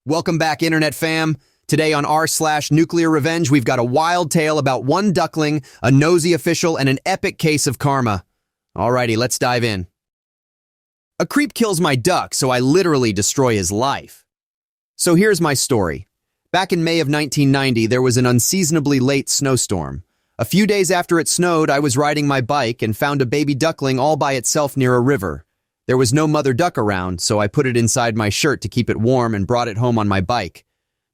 Welcome back, Internet fam. Today on r/NuclearRevenge, we've got a wild tale about one duckling, a nosy official, and an epic case of karma. Alrighty, let's dive in. A creep kills my duck, so I literally destroy his life. So here's my story. Back in May of 1990, there was an unseasonably late snowstorm. A few days after it snowed, I was riding my bike and found a baby duckling all by itself near a river. There was no mother duck around, so I put it inside my shirt to keep it warm and brought it home on my bike.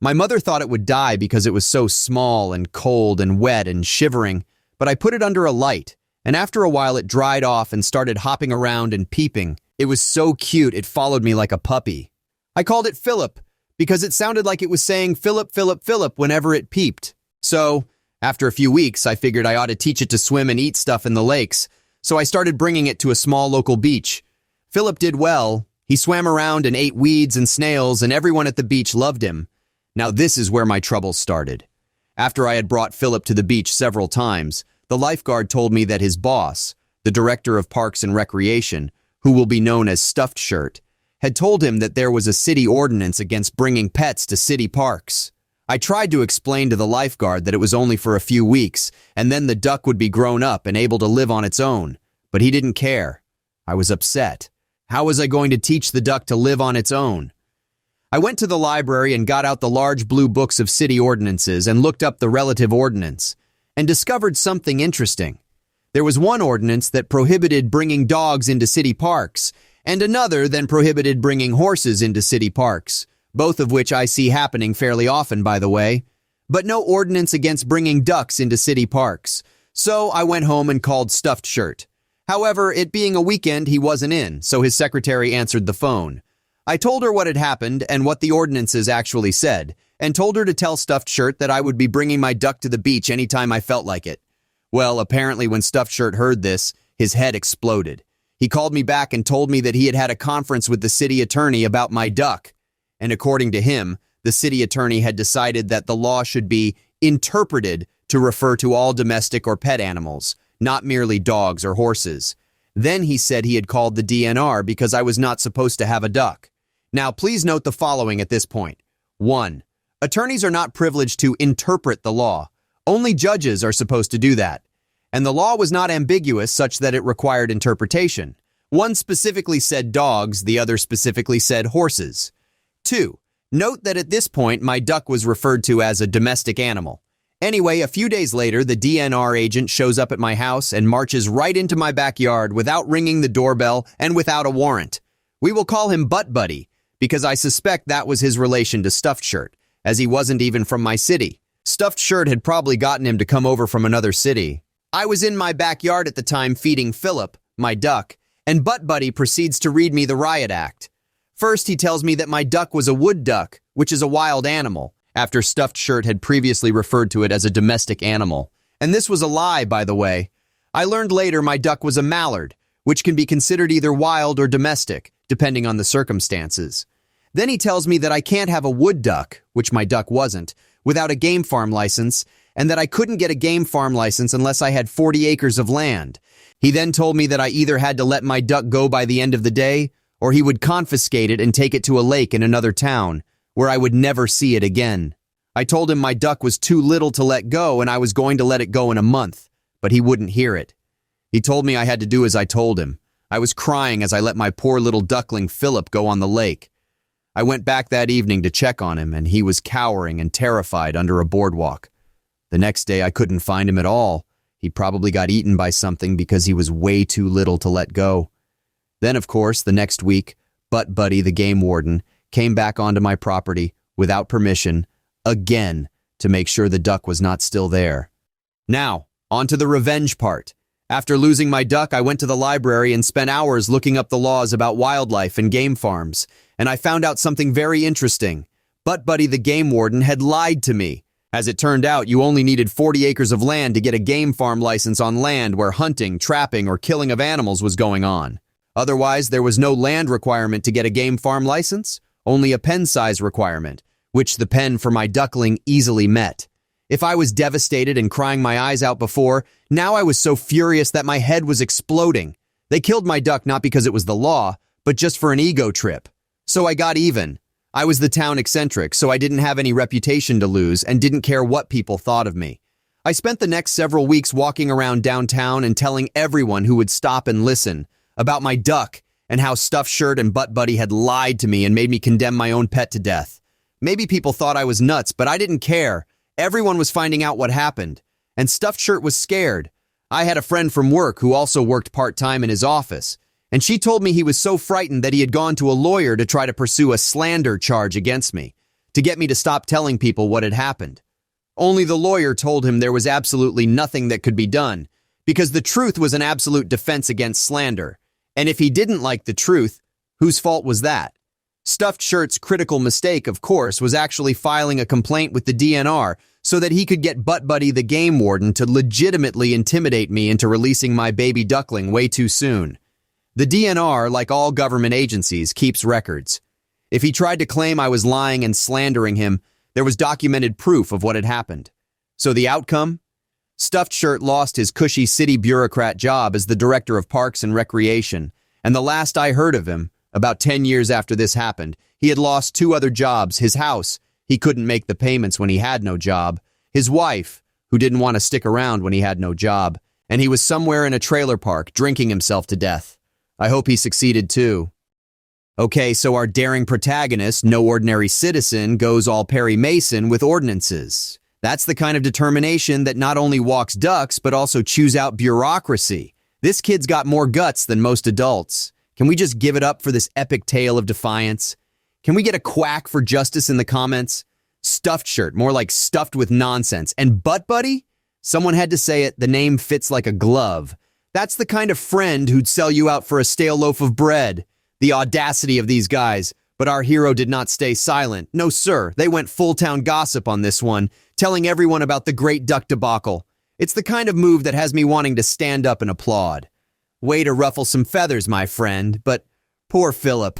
My mother thought it would die because it was so small and cold and wet and shivering, but I put it under a light, and after a while it dried off and started hopping around and peeping. It was so cute it followed me like a puppy. I called it Philip because it sounded like it was saying Philip, Philip, Philip whenever it peeped. So, after a few weeks, I figured I ought to teach it to swim and eat stuff in the lakes, so I started bringing it to a small local beach. Philip did well. He swam around and ate weeds and snails, and everyone at the beach loved him. Now this is where my troubles started. After I had brought Philip to the beach several times, the lifeguard told me that his boss, the director of Parks and Recreation, who will be known as Stuffed Shirt, had told him that there was a city ordinance against bringing pets to city parks. I tried to explain to the lifeguard that it was only for a few weeks, and then the duck would be grown up and able to live on its own, but he didn't care. I was upset. How was I going to teach the duck to live on its own? I went to the library and got out the large blue books of city ordinances and looked up the relative ordinance, and discovered something interesting. There was one ordinance that prohibited bringing dogs into city parks, and another that prohibited bringing horses into city parks, both of which I see happening fairly often, by the way, but no ordinance against bringing ducks into city parks. So I went home and called Stuffed Shirt. However, it being a weekend, he wasn't in, so his secretary answered the phone. I told her what had happened and what the ordinances actually said, and told her to tell Stuffed Shirt that I would be bringing my duck to the beach anytime I felt like it. Well, apparently when Stuffed Shirt heard this, his head exploded. He called me back and told me that he had had a conference with the city attorney about my duck. And according to him, the city attorney had decided that the law should be interpreted to refer to all domestic or pet animals, not merely dogs or horses. Then he said he had called the DNR because I was not supposed to have a duck. Now, please note the following at this point. 1. Attorneys are not privileged to interpret the law. Only judges are supposed to do that. And the law was not ambiguous such that it required interpretation. One specifically said dogs, the other specifically said horses. 2. Note that at this point, my duck was referred to as a domestic animal. Anyway, a few days later, the DNR agent shows up at my house and marches right into my backyard without ringing the doorbell and without a warrant. We will call him Butt Buddy, because I suspect that was his relation to Stuffed Shirt, as he wasn't even from my city. Stuffed Shirt had probably gotten him to come over from another city. I was in my backyard at the time feeding Philip, my duck, and Butt Buddy proceeds to read me the riot act. First, he tells me that my duck was a wood duck, which is a wild animal, after Stuffed Shirt had previously referred to it as a domestic animal. And this was a lie, by the way. I learned later my duck was a mallard, which can be considered either wild or domestic, depending on the circumstances. Then he tells me that I can't have a wood duck, which my duck wasn't, without a game farm license, and that I couldn't get a game farm license unless I had 40 acres of land. He then told me that I either had to let my duck go by the end of the day, or he would confiscate it and take it to a lake in another town, where I would never see it again. I told him my duck was too little to let go and I was going to let it go in a month, but he wouldn't hear it. He told me I had to do as I told him. I was crying as I let my poor little duckling Philip go on the lake. I went back that evening to check on him and he was cowering and terrified under a boardwalk. The next day I couldn't find him at all. He probably got eaten by something because he was way too little to let go. Then, of course, the next week, Butt Buddy, the game warden, came back onto my property without permission, again, to make sure the duck was not still there. Now, on to the revenge part. After losing my duck, I went to the library and spent hours looking up the laws about wildlife and game farms, and I found out something very interesting. Butt Buddy, the game warden, had lied to me. As it turned out, you only needed 40 acres of land to get a game farm license on land where hunting, trapping, or killing of animals was going on. Otherwise, there was no land requirement to get a game farm license, only a pen size requirement, which the pen for my duckling easily met. If I was devastated and crying my eyes out before, now I was so furious that my head was exploding. They killed my duck not because it was the law, but just for an ego trip. So I got even. I was the town eccentric, so I didn't have any reputation to lose and didn't care what people thought of me. I spent the next several weeks walking around downtown and telling everyone who would stop and listen about my duck and how Stuffed Shirt and Butt Buddy had lied to me and made me condemn my own pet to death. Maybe people thought I was nuts, but I didn't care. Everyone was finding out what happened, and Stuffed Shirt was scared. I had a friend from work who also worked part-time in his office, and she told me he was so frightened that he had gone to a lawyer to try to pursue a slander charge against me, to get me to stop telling people what had happened. Only the lawyer told him there was absolutely nothing that could be done, because the truth was an absolute defense against slander. And if he didn't like the truth, whose fault was that? Stuffed Shirt's critical mistake, of course, was actually filing a complaint with the DNR so that he could get Butt Buddy the game warden to legitimately intimidate me into releasing my baby duckling way too soon. The DNR, like all government agencies, keeps records. If he tried to claim I was lying and slandering him, there was documented proof of what had happened. So the outcome? Stuffed Shirt lost his cushy city bureaucrat job as the director of Parks and Recreation, and the last I heard of him, about 10 years after this happened, he had lost 2 other jobs, his house, he couldn't make the payments when he had no job, his wife, who didn't want to stick around when he had no job, and he was somewhere in a trailer park drinking himself to death. I hope he succeeded too. Okay, so our daring protagonist, no ordinary citizen, goes all Perry Mason with ordinances. That's the kind of determination that not only walks ducks, but also chews out bureaucracy. This kid's got more guts than most adults. Can we just give it up for this epic tale of defiance? Can we get a quack for justice in the comments? Stuffed Shirt, more like stuffed with nonsense. And Butt Buddy? Someone had to say it, the name fits like a glove. That's the kind of friend who'd sell you out for a stale loaf of bread. The audacity of these guys. But our hero did not stay silent. No, sir, they went full-town gossip on this one, telling everyone about the great duck debacle. It's the kind of move that has me wanting to stand up and applaud. Way to ruffle some feathers, my friend, but poor Philip.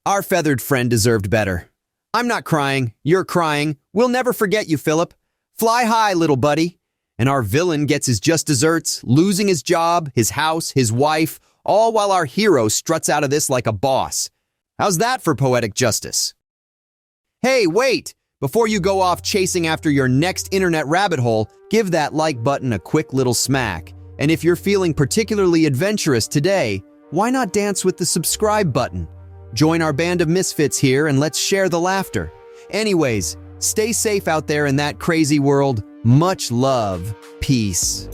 Our feathered friend deserved better. I'm not crying, you're crying. We'll never forget you, Philip. Fly high, little buddy. And our villain gets his just desserts, losing his job, his house, his wife, all while our hero struts out of this like a boss. How's that for poetic justice? Hey, wait! Before you go off chasing after your next internet rabbit hole, give that like button a quick little smack. And if you're feeling particularly adventurous today, why not dance with the subscribe button? Join our band of misfits here and let's share the laughter. Anyways, stay safe out there in that crazy world. Much love. Peace.